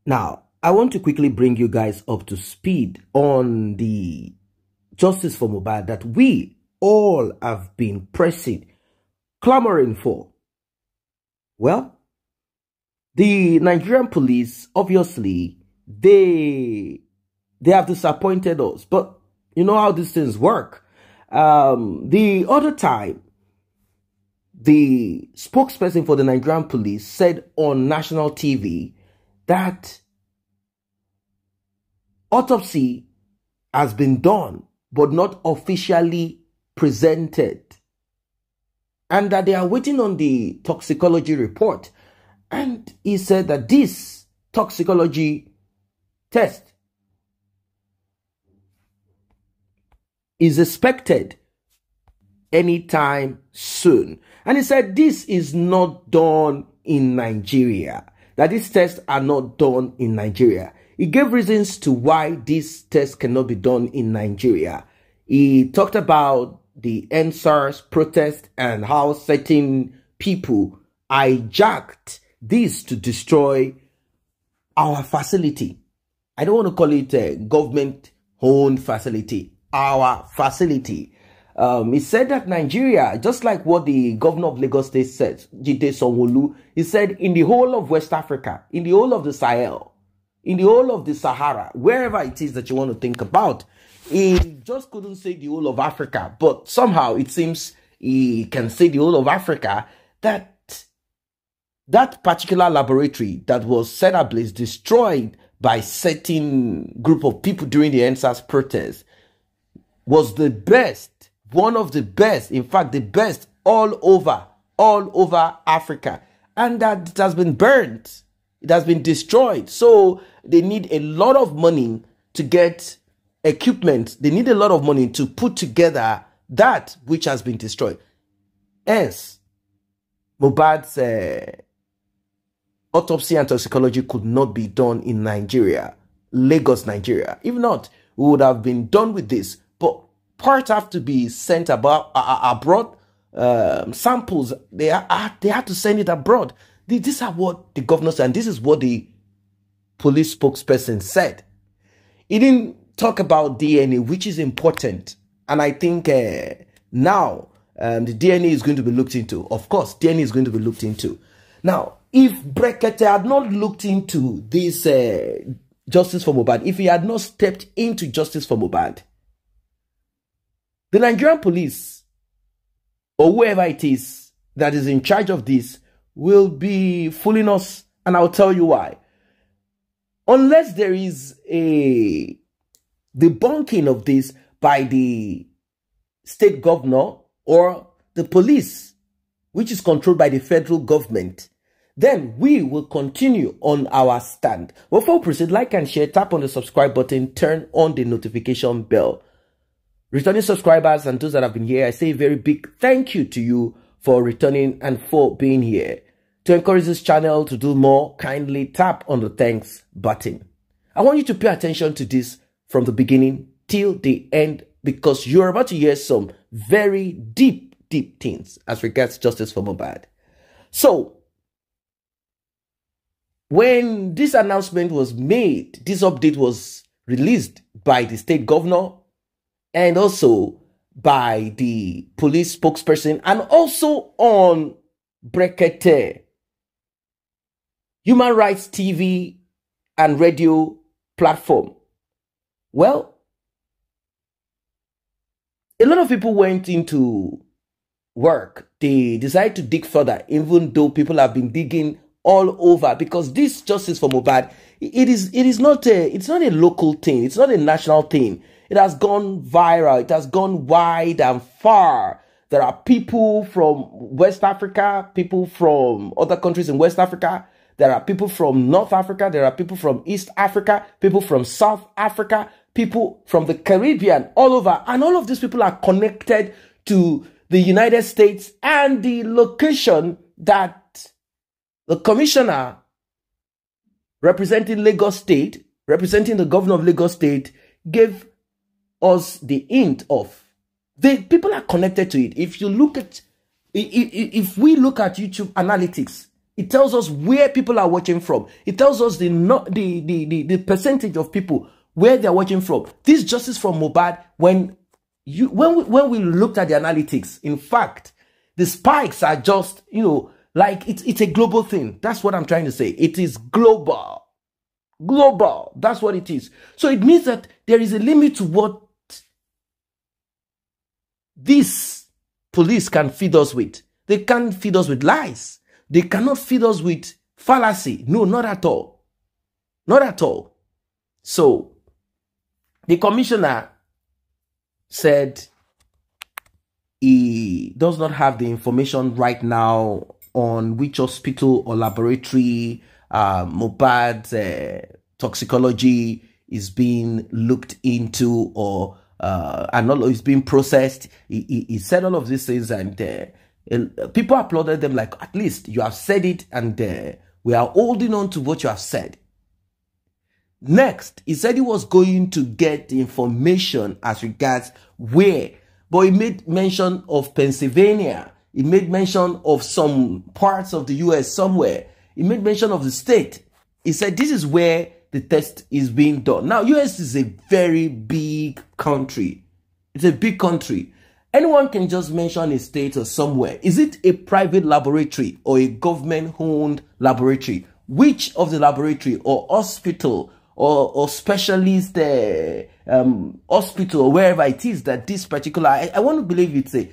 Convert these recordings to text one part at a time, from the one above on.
Now, I want to quickly bring you guys up to speed on the justice for Mohbad that we all have been pressing, clamoring for. Well, the Nigerian police, obviously, they have disappointed us. But you know how these things work. The other time, the spokesperson for the Nigerian police said on national TV that autopsy has been done, but not officially presented. And that they are waiting on the toxicology report. And he said that this toxicology test is expected anytime soon. And he said this is not done in Nigeria. That these tests are not done in Nigeria. He gave reasons to why this test cannot be done in Nigeria. He talked about the NSARS protest and how certain people hijacked this to destroy our facility. I don't want to call it a government-owned facility, our facility. He said that Nigeria, just like what the governor of Lagos State said, Jide Sanwo-Olu, he said in the whole of West Africa, in the whole of the Sahel, in the whole of the Sahara, wherever it is that you want to think about, he just couldn't say the whole of Africa, but somehow it seems he can say the whole of Africa, that particular laboratory that was set ablaze, destroyed by certain group of people during the NSAS protest, was the best, one of the best, in fact, the best all over Africa. And that it has been burnt. It has been destroyed. So they need a lot of money to get equipment. They need a lot of money to put together that which has been destroyed. Hence, Mohbad's autopsy and toxicology could not be done in Nigeria, Lagos, Nigeria. If not, we would have been done with this. But parts have to be sent abroad. Samples, they had to send it abroad. These are what the governor said, and this is what the police spokesperson said. He didn't talk about DNA, which is important. And I think now the DNA is going to be looked into. Of course, DNA is going to be looked into. Now, if Brekete had not looked into this justice for Mohbad, if he had not stepped into justice for Mohbad, the Nigerian police, or whoever it is that is in charge of this, will be fooling us, and I'll tell you why. Unless there is a debunking of this by the state governor or the police, which is controlled by the federal government, then we will continue on our stand. Before we proceed, like and share, tap on the subscribe button, turn on the notification bell. Returning subscribers and those that have been here, I say a very big thank you to you for returning and for being here. To encourage this channel to do more, kindly tap on the thanks button. I want you to pay attention to this from the beginning till the end, because you're about to hear some very deep things as regards justice for Mohbad. So, when this announcement was made, this update was released by the state governor and also by the police spokesperson, and also on Brekete, Human Rights TV and radio platform. Well, a lot of people went into work. They decided to dig further, even though people have been digging all over, because this justice for Mohbad, it's not a local thing. It's not a national thing. It has gone viral. It has gone wide and far. There are people from West Africa, people from other countries in West Africa. There are people from North Africa. There are people from East Africa, people from South Africa, people from the Caribbean, all over. And all of these people are connected to the United States and the location that the commissioner representing Lagos State, representing the governor of Lagos State, gave us the hint of. The people are connected to it. If you look at, if we look at YouTube analytics, It tells us where people are watching from. It tells us the percentage of people where they're watching from. This justice from Mohbad, when we looked at the analytics, in fact, the spikes are just, like it's a global thing. That's what I'm trying to say. It is global. Global. That's what it is. So it means that there is a limit to what these police can feed us with. They can't feed us with lies. They cannot feed us with fallacy. No, not at all. Not at all. So, the commissioner said he does not have the information right now on which hospital or laboratory Mohbad's toxicology is being looked into, or and all is being processed. He said all of these things, and people applauded them, like, at least you have said it, and we are holding on to what you have said. Next, he said he was going to get the information as regards where, but he made mention of Pennsylvania. He made mention of some parts of the US somewhere. He made mention of the state. He said this is where the test is being done. Now, US is a very big country. It's a big country. Anyone can just mention a state or somewhere. Is it a private laboratory or a government-owned laboratory? Which of the laboratory or hospital or specialist hospital or wherever it is that this particular, I want to believe it's a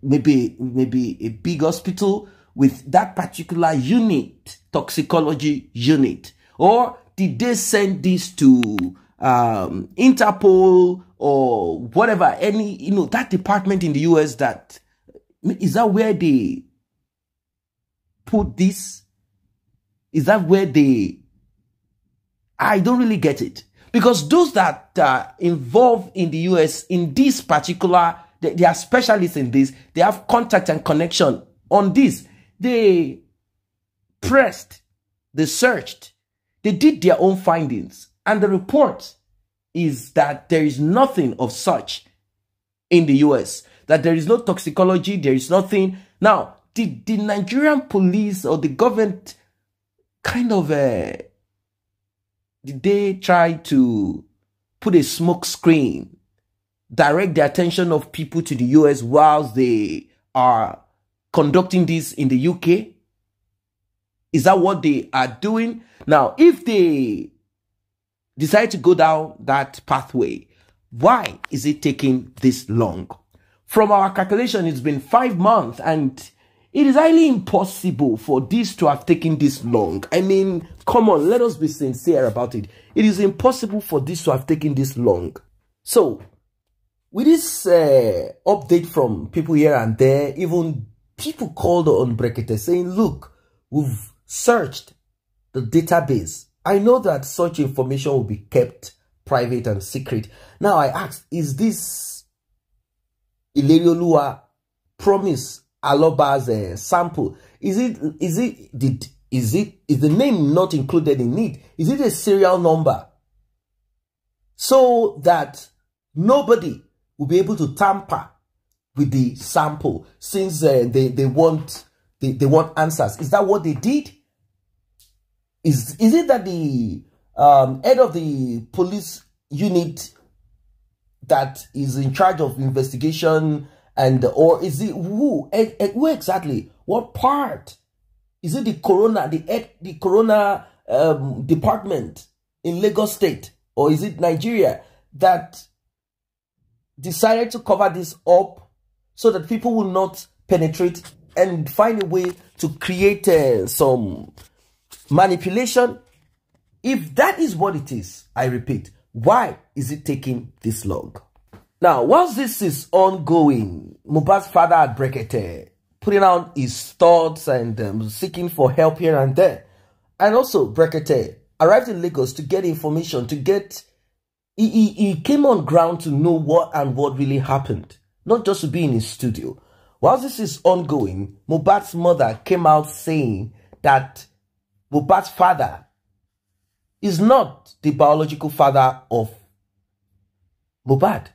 maybe a big hospital with that particular unit, toxicology unit, or did they send this to Interpol or whatever, any, that department in the US, that is that where they put this? Is that where they, I don't really get it, because those that are involved in the US in this particular, they are specialists in this, they have contact and connection on this. They pressed, they searched, they did their own findings, and the report is that there is nothing of such in the US, that there is no toxicology, there is nothing. Now, did the Nigerian police or the government kind of, did they try to put a smoke screen, direct the attention of people to the US whilst they are conducting this in the UK? Is that what they are doing? Now, if they decide to go down that pathway, why is it taking this long? From our calculation, it's been 5 months, and it is highly impossible for this to have taken this long. I mean, come on, let us be sincere about it. It is impossible for this to have taken this long. So, with this update from people here and there, even people called on Brekete saying, look, we've searched the database. I know that such information will be kept private and secret. Now I asked, is this Ilerioluwa Promise Aloba's sample? Is the name not included in it? Is it a serial number? So that nobody will be able to tamper with the sample, since they want answers. Is that what they did? Is it that the head of the police unit that is in charge of investigation, and or is it who exactly? What part? Is it the corona department in Lagos State, or is it Nigeria that decided to cover this up so that people will not penetrate and find a way to create some manipulation? If that is what it is, I repeat, why is it taking this long? Now, whilst this is ongoing, Mohbad's father at Brekete putting out his thoughts and seeking for help here and there, and also Brekete arrived in Lagos to get information, to get, he came on ground to know what really happened, not just to be in his studio. Whilst this is ongoing, Mohbad's mother came out saying that Mohbad's father is not the biological father of Mohbad.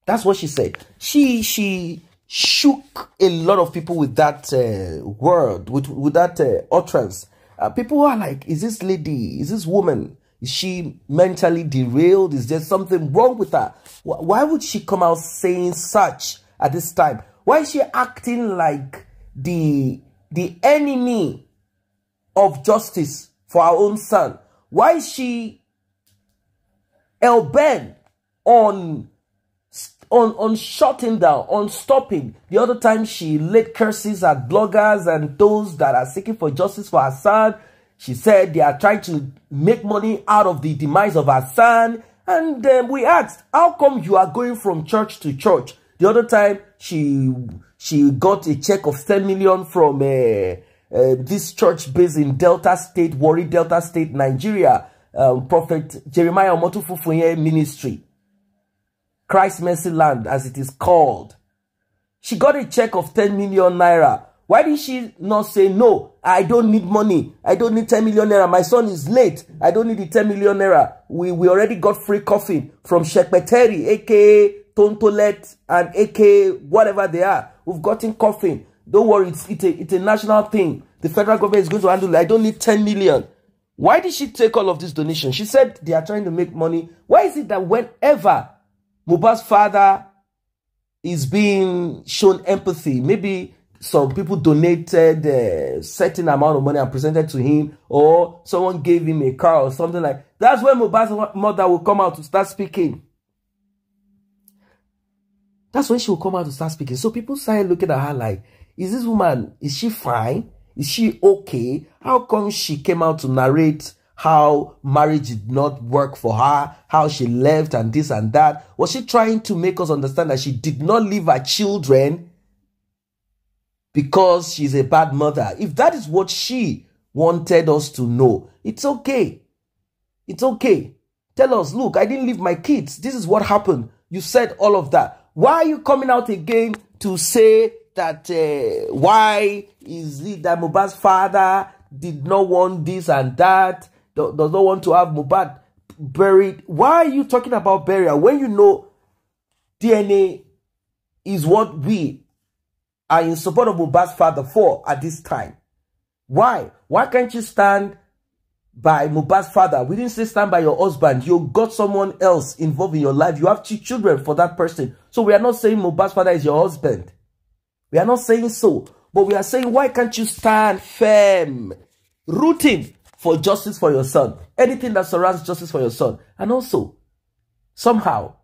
That's what she said. She shook a lot of people with that word, with that utterance. People are like, is this lady, is this woman, is she mentally derailed? Is there something wrong with her? Why would she come out saying such at this time? Why is she acting like the enemy of justice for our own son? Why is she hell-bent on shutting down, on stopping? The other time she laid curses at bloggers and those that are seeking for justice for her son. She said they are trying to make money out of the demise of her son. And we asked, how come you are going from church to church? The other time she got a check of 10 million from this church based in Delta State, Warri, Delta State, Nigeria. Prophet Jeremiah AUT0PŽY ministry, Christ Mercy Land as it is called. She got a check of 10 million naira. Why did she not say, no, I don't need money, I don't need 10 million naira, my son is late, I don't need the 10 million naira. We already got free coffee from Shekpeteri, aka Tontolet, and aka whatever they are. We've gotten coffee. Don't worry, it's a national thing. The federal government is going to handle it. I don't need 10 million. Why did she take all of this donation? She said they are trying to make money. Why is it that whenever Mohbad's father is being shown empathy, maybe some people donated a certain amount of money and presented to him, or someone gave him a car or something like that, that's when Mohbad's mother will come out to start speaking. That's when she will come out to start speaking. So people started looking at her like, is this woman, is she fine? Is she okay? How come she came out to narrate how marriage did not work for her, how she left and this and that? Was she trying to make us understand that she did not leave her children because she's a bad mother? If that is what she wanted us to know, it's okay. It's okay. Tell us, look, I didn't leave my kids. This is what happened. You said all of that. Why are you coming out again to say that why is it that Mohbad's father did not want this and that, does not want to have Mohbad buried? Why are you talking about burial when you know DNA is what we are in support of Mohbad's father for at this time? Why? Why can't you stand by Mohbad's father? We didn't say stand by your husband. You got someone else involved in your life. You have 2 children for that person. So we are not saying Mohbad's father is your husband. We are not saying so. But we are saying, why can't you stand firm, rooting for justice for your son? Anything that surrounds justice for your son. And also, somehow,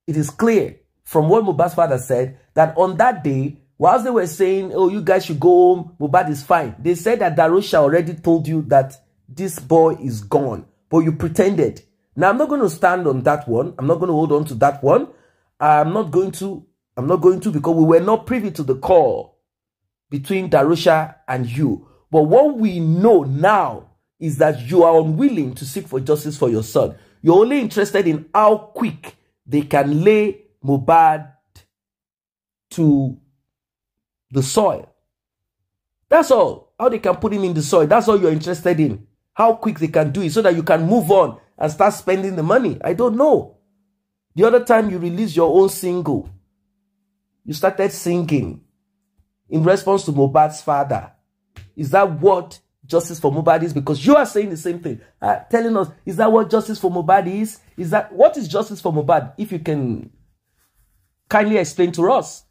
it is clear from what Mohbad's father said that on that day, whilst they were saying, oh, you guys should go home, Mohbad is fine, they said that Darusha already told you that this boy is gone. But you pretended. Now, I'm not going to stand on that one. I'm not going to hold on to that one. I'm not going to because we were not privy to the call between Darusha and you. But what we know now is that you are unwilling to seek for justice for your son. You're only interested in how quick they can lay Mohbad to the soil. That's all. How they can put him in the soil. That's all you're interested in. How quick they can do it so that you can move on and start spending the money. I don't know. The other time you released your own single, you started singing in response to Mohbad's father. Is that what justice for Mohbad is? Because you are saying the same thing. Telling us, is that what justice for Mohbad is? What is justice for Mohbad? If you can kindly explain to us.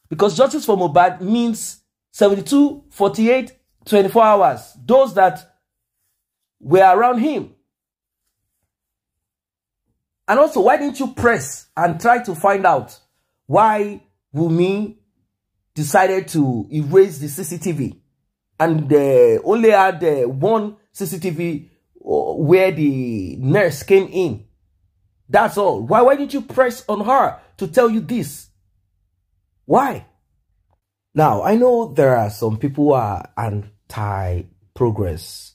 Because justice for Mohbad means 72, 48, 24 hours. Those that were around him. And also, why didn't you press and try to find out why Wunmi decided to erase the CCTV and only had one CCTV where the nurse came in? That's all. Why didn't you press on her to tell you this? Why? Now, I know there are some people who are anti-progress.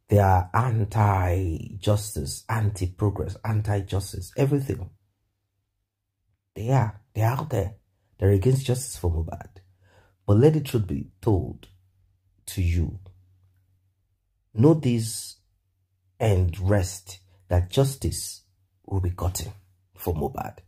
They are anti-justice, anti-progress, anti-justice, everything. They are. They're out there. They're against justice for Mohbad. But let the truth be told to you. Know this and rest that justice will be gotten for Mohbad.